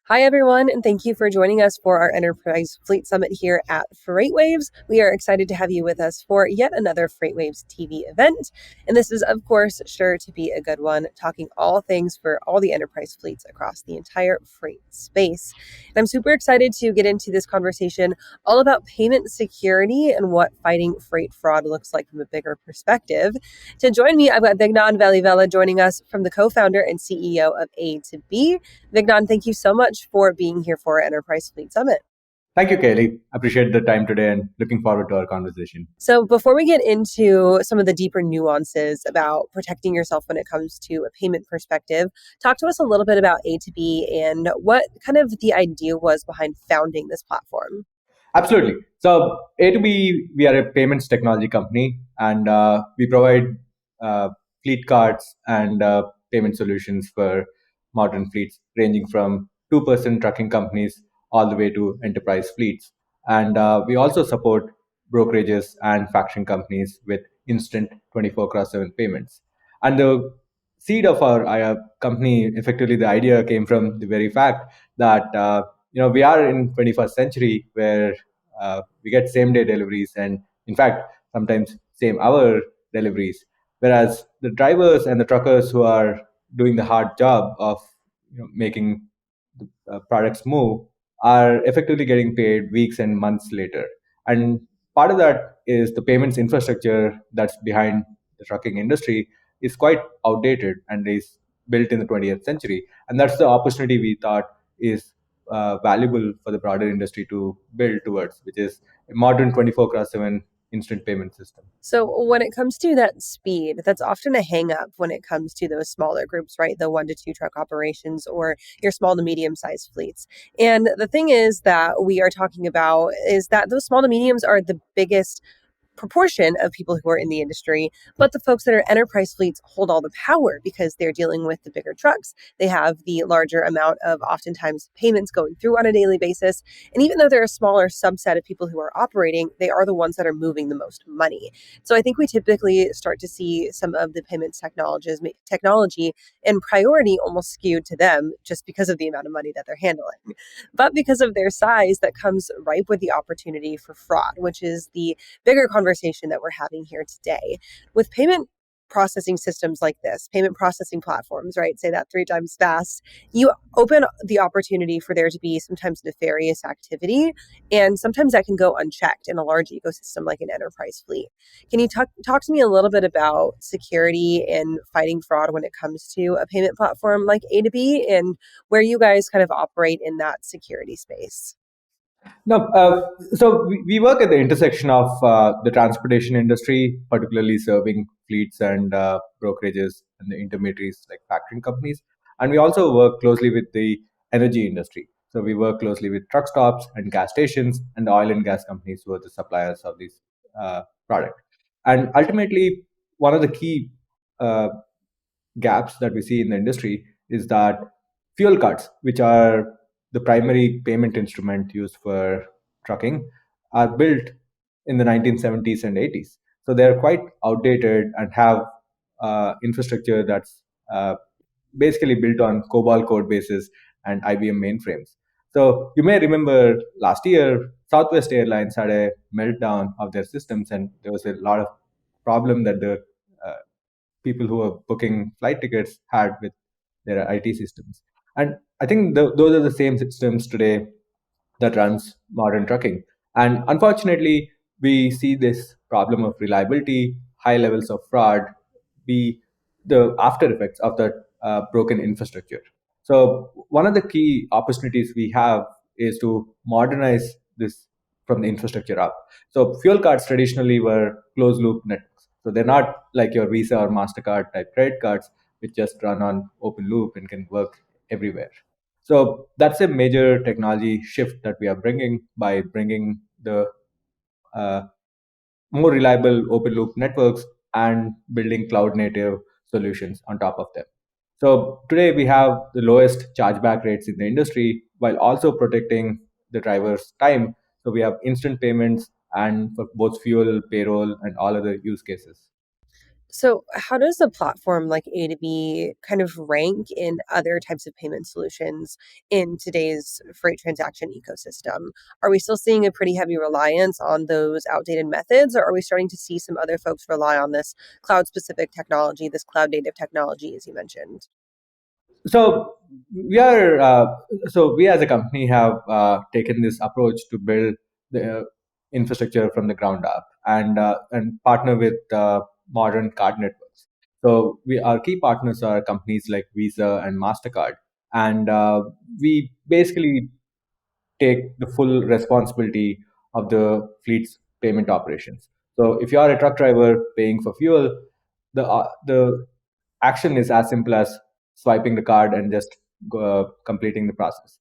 Hi, everyone, and thank you for joining us for our Enterprise Fleet Summit here at FreightWaves. We are excited to have you with us for yet another FreightWaves TV event. And this is, of course, sure to be a good one, talking all things for all the enterprise fleets across the entire freight space. And I'm super excited to get into this conversation all about payment security and what fighting freight fraud looks like from a bigger perspective. To join me, I've got Vignan Velivela joining us from the co-founder and CEO of AtoB. Vignan, thank you so much for being here for our Enterprise Fleet Summit. Thank you, Kaylee. Appreciate the time today and looking forward to our conversation. So before we get into some of the deeper nuances about protecting yourself when it comes to a payment perspective, talk to us a little bit about AtoB and what kind of the idea was behind founding this platform. Absolutely. So AtoB, we are a payments technology company, and we provide fleet cards and payment solutions for modern fleets, ranging from two-person trucking companies all the way to enterprise fleets. And we also support brokerages and factoring companies with instant 24/7 payments. And the seed of our company, effectively, the idea came from the very fact that we are in 21st century where we get same day deliveries, and in fact sometimes same hour deliveries, whereas the drivers and the truckers who are doing the hard job of making the products move are effectively getting paid weeks and months later. And part of that is the payments infrastructure that's behind the trucking industry is quite outdated and is built in the 20th century. And that's the opportunity we thought is valuable for the broader industry to build towards, which is a modern 24/7 instant payment system. So when it comes to that speed, that's often a hang up when it comes to those smaller groups, right? The 1 to 2 truck operations or your small to medium sized fleets. And the thing is that we are talking about is that those small to mediums are the biggest proportion of people who are in the industry, but the folks that are enterprise fleets hold all the power because they're dealing with the bigger trucks. They have the larger amount of oftentimes payments going through on a daily basis. And even though they're a smaller subset of people who are operating, they are the ones that are moving the most money. So I think we typically start to see some of the payments technology and priority almost skewed to them just because of the amount of money that they're handling. But because of their size, that comes ripe with the opportunity for fraud, which is the bigger conversation that we're having here today. With payment processing systems like this, payment processing platforms, right? Say that 3 times fast. You open the opportunity for there to be sometimes nefarious activity, and sometimes that can go unchecked in a large ecosystem like an enterprise fleet. Can you talk to me a little bit about security and fighting fraud when it comes to a payment platform like AtoB and where you guys kind of operate in that security space? No, so we work at the intersection of the transportation industry, particularly serving fleets and brokerages and the intermediaries like factoring companies. And we also work closely with the energy industry. So we work closely with truck stops and gas stations and the oil and gas companies who are the suppliers of these products. And ultimately, one of the key uh, gaps that we see in the industry is that fuel cards, which are the primary payment instrument used for trucking, are built in the 1970s and 80s. So they're quite outdated and have infrastructure that's basically built on COBOL code bases and IBM mainframes. So you may remember last year, Southwest Airlines had a meltdown of their systems, and there was a lot of problem that the uh, people who are booking flight tickets had with their IT systems. And I think those are the same systems today that runs modern trucking. And unfortunately, we see this problem of reliability, high levels of fraud, be the after effects of that broken infrastructure. So one of the key opportunities we have is to modernize this from the infrastructure up. So fuel cards traditionally were closed loop networks. So they're not like your Visa or MasterCard type credit cards, which just run on open loop and can work everywhere. So that's a major technology shift that we are bringing by bringing the uh, more reliable open loop networks and building cloud native solutions on top of them. So today we have the lowest chargeback rates in the industry while also protecting the driver's time. So we have instant payments and for both fuel, payroll, and all other use cases. So, how does a platform like AtoB kind of rank in other types of payment solutions in today's freight transaction ecosystem? Are we still seeing a pretty heavy reliance on those outdated methods, or are we starting to see some other folks rely on this cloud specific technology, this cloud native technology, as you mentioned? So we are we as a company have taken this approach to build the infrastructure from the ground up and partner with modern card networks. So our key partners are companies like Visa and Mastercard, and we basically take the full responsibility of the fleet's payment operations. So if you are a truck driver paying for fuel, the action is as simple as swiping the card and just completing the process.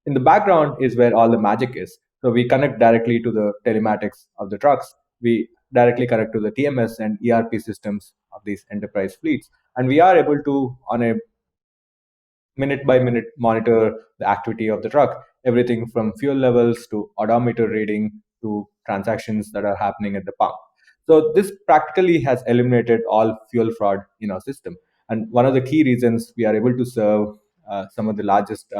In the background is where all the magic is. So we connect directly to the telematics of the trucks. We directly connect to the TMS and ERP systems of these enterprise fleets, and we are able to, on a minute by minute, monitor the activity of the truck, everything from fuel levels to odometer reading to transactions that are happening at the pump. So this practically has eliminated all fuel fraud in our system. And one of the key reasons we are able to serve some of the largest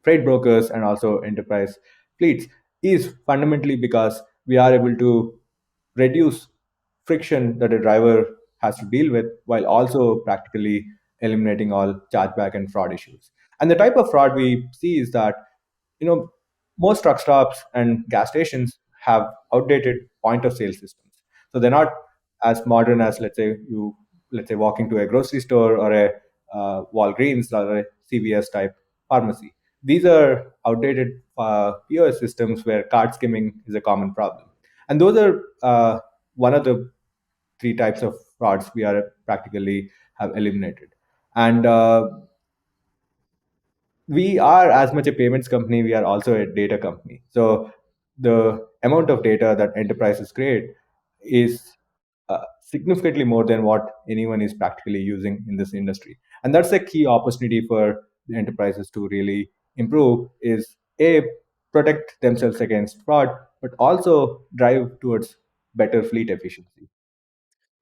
freight brokers and also enterprise fleets is fundamentally because we are able to reduce friction that a driver has to deal with while also practically eliminating all chargeback and fraud issues. And the type of fraud we see is that, you know, most truck stops and gas stations have outdated point of sale systems. So they're not as modern as, let's say walking to a grocery store or a Walgreens or a CVS type pharmacy. These are outdated POS systems where card skimming is a common problem. And those are one of the three types of frauds we are practically have eliminated. And we are as much a payments company, we are also a data company. So the amount of data that enterprises create is significantly more than what anyone is practically using in this industry. And that's a key opportunity for the enterprises to really improve is a protect themselves against fraud, but also drive towards better fleet efficiency.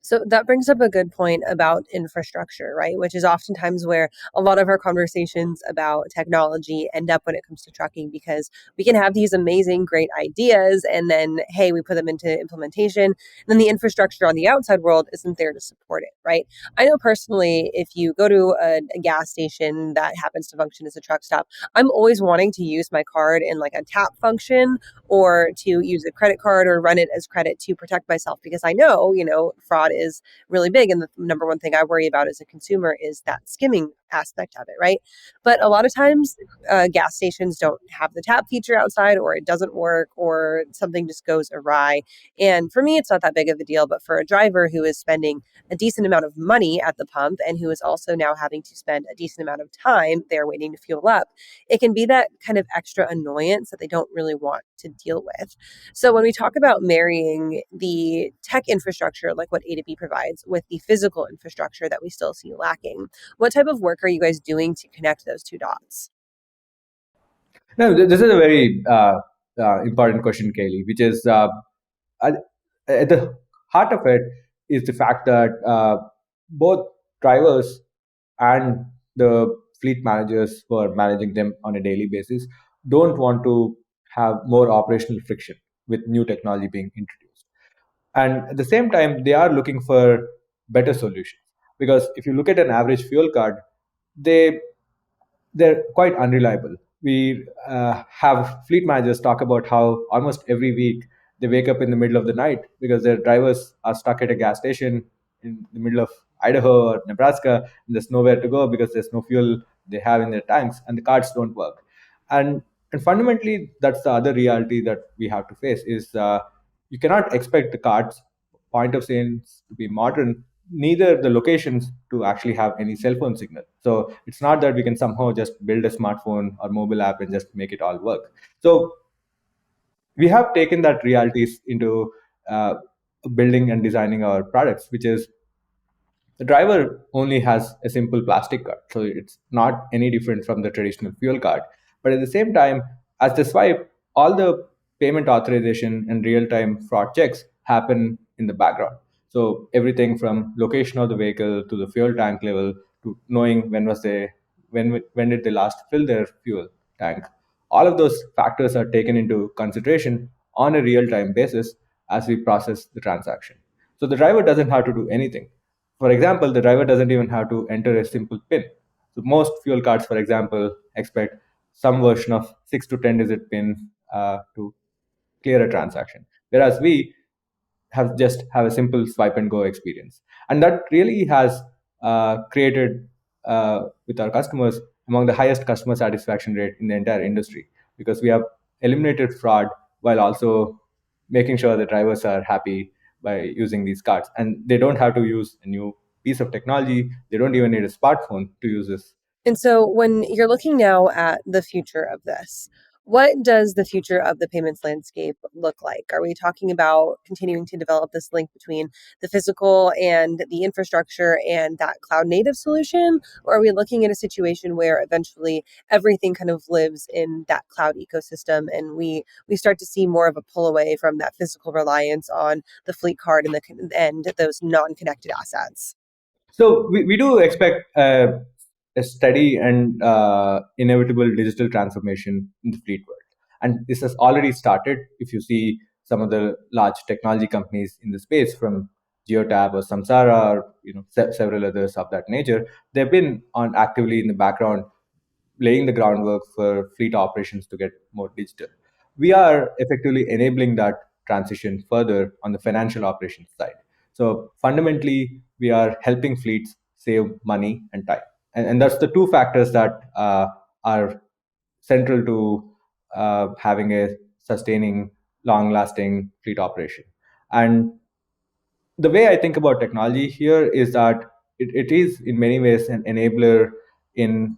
So that brings up a good point about infrastructure, right? Which is oftentimes where a lot of our conversations about technology end up when it comes to trucking, because we can have these amazing, great ideas, and then, hey, we put them into implementation, and then the infrastructure on the outside world isn't there to support it, right? I know personally, if you go to a gas station that happens to function as a truck stop, I'm always wanting to use my card in like a tap function or to use a credit card or run it as credit to protect myself, because I know, fraud is really big. And the number one thing I worry about as a consumer is that skimming aspect of it, right? But a lot of times, gas stations don't have the tap feature outside, or it doesn't work, or something just goes awry. And for me, it's not that big of a deal. But for a driver who is spending a decent amount of money at the pump and who is also now having to spend a decent amount of time there waiting to fuel up, it can be that kind of extra annoyance that they don't really want to deal with. So when we talk about marrying the tech infrastructure, like what AtoB provides, with the physical infrastructure that we still see lacking, what type of work are you guys doing to connect those two dots? No, this is a very important question, Kaylee, which is at at the heart of it is the fact that both drivers and the fleet managers who are managing them on a daily basis don't want to have more operational friction with new technology being introduced. And at the same time, they are looking for better solutions. Because if you look at an average fuel card, they they're quite unreliable. We have fleet managers talk about how almost every week they wake up in the middle of the night because their drivers are stuck at a gas station in the middle of Idaho or Nebraska, and there's nowhere to go because there's no fuel they have in their tanks, and the cards don't work. And and fundamentally, that's the other reality that we have to face is you cannot expect the cards point of sales to be modern, neither the locations to actually have any cell phone signal. So it's not that we can somehow just build a smartphone or mobile app and just make it all work. So we have taken that realities into uh, building and designing our products, which is the driver only has a simple plastic card, so it's not any different from the traditional fuel card. But at the same time, as they swipe, all the payment authorization and real time fraud checks happen in the background. So everything from location of the vehicle to the fuel tank level to knowing when did they last fill their fuel tank. All of those factors are taken into consideration on a real time basis as we process the transaction. So the driver doesn't have to do anything. For example, the driver doesn't even have to enter a simple PIN. So most fuel cards, for example, expect some version of 6 to 10 digit PIN to clear a transaction, whereas we have a simple swipe and go experience, and that really has created with our customers among the highest customer satisfaction rate in the entire industry, because we have eliminated fraud while also making sure the drivers are happy by using these cards, and they don't have to use a new piece of technology. They don't even need a smartphone to use this. And so when you're looking now at the future of this, what does the future of the payments landscape look like? Are we talking about continuing to develop this link between the physical and the infrastructure and that cloud native solution? Or are we looking at a situation where eventually everything kind of lives in that cloud ecosystem and we start to see more of a pull away from that physical reliance on the fleet card and those non-connected assets? So we do expect a steady and inevitable digital transformation in the fleet world, and this has already started. If you see some of the large technology companies in the space, from Geotab or Samsara, or several others of that nature, they've been on actively in the background laying the groundwork for fleet operations to get more digital. We are effectively enabling that transition further on the financial operations side. So fundamentally, we are helping fleets save money and time. And that's the two factors that are central to having a sustaining, long lasting fleet operation. And the way I think about technology here is that it is in many ways an enabler in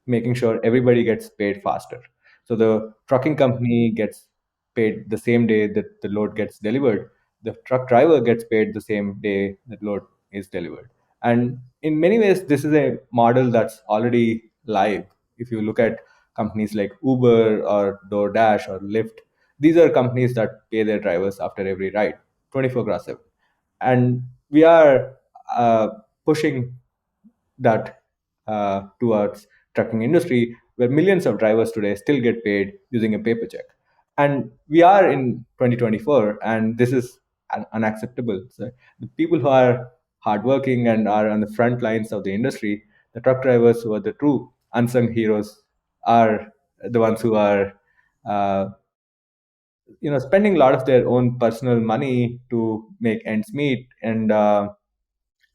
making sure everybody gets paid faster. So the trucking company gets paid the same day that the load gets delivered. The truck driver gets paid the same day that load is delivered. And in many ways, this is a model that's already live. If you look at companies like Uber or DoorDash or Lyft, these are companies that pay their drivers after every ride, 24/7. And we are pushing that towards trucking industry, where millions of drivers today still get paid using a paper check. And we are in 2024, and this is unacceptable. So the people who are hardworking and are on the front lines of the industry, the truck drivers who are the true unsung heroes, are the ones who are uh, spending a lot of their own personal money to make ends meet, and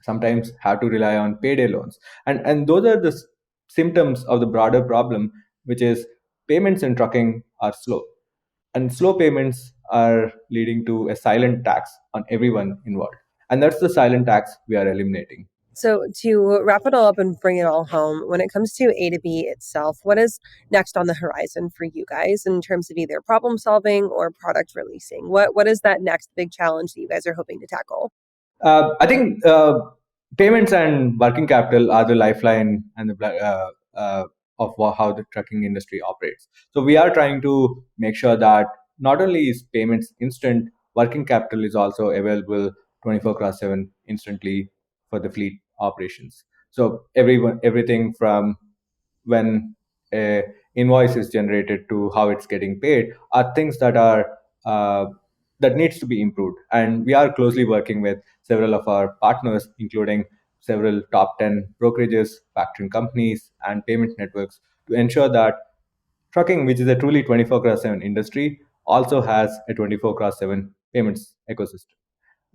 sometimes have to rely on payday loans. And those are the symptoms of the broader problem, which is payments in trucking are slow, and slow payments are leading to a silent tax on everyone involved, and that's the silent tax we are eliminating. So to wrap it all up and bring it all home, when it comes to AtoB itself, what is next on the horizon for you guys in terms of either problem solving or product releasing? What is that next big challenge that you guys are hoping to tackle? I think payments and working capital are the lifeline and the of how the trucking industry operates. So we are trying to make sure that not only is payments instant, working capital is also available 24/7 instantly for the fleet operations. So everything from when a invoice is generated to how it's getting paid are things that are that needs to be improved, and we are closely working with several of our partners, including several top 10 brokerages, factoring companies, and payment networks, to ensure that trucking, which is a truly 24/7 industry, also has a 24/7 payments ecosystem,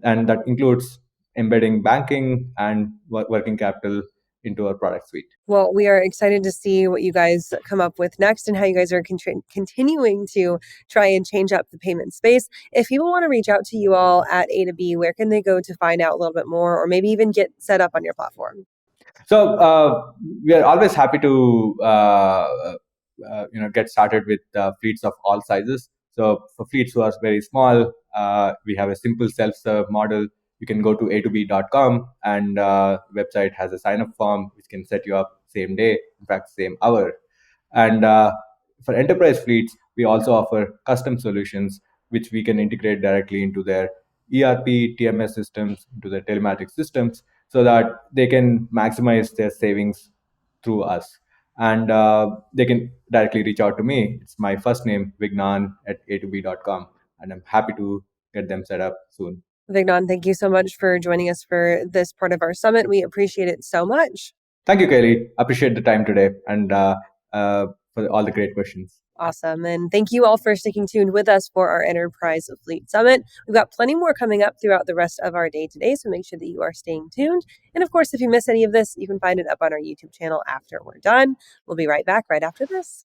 and that includes embedding banking and working capital into our product suite. Well, we are excited to see what you guys come up with next and how you guys are continuing to try and change up the payment space. If people want to reach out to you all at AtoB, where can they go to find out a little bit more or maybe even get set up on your platform? So we are always happy to get started with fleets of all sizes. So for fleets who are very small, we have a simple self-serve model. You can go to atob.com, and website has a sign-up form which can set you up same day, in fact, same hour. And for enterprise fleets, we also offer custom solutions which we can integrate directly into their ERP, TMS systems, into their telematics systems, so that they can maximize their savings through us. And they can directly reach out to me. It's my first name, Vignan at AtoB.com. And I'm happy to get them set up soon. Vignan, thank you so much for joining us for this part of our summit. We appreciate it so much. Thank you, Kaylee. Appreciate the time today and for all the great questions. Awesome. And thank you all for sticking tuned with us for our Enterprise Fleet Summit. We've got plenty more coming up throughout the rest of our day today, so make sure that you are staying tuned. And of course, if you miss any of this, you can find it up on our YouTube channel after we're done. We'll be right back right after this.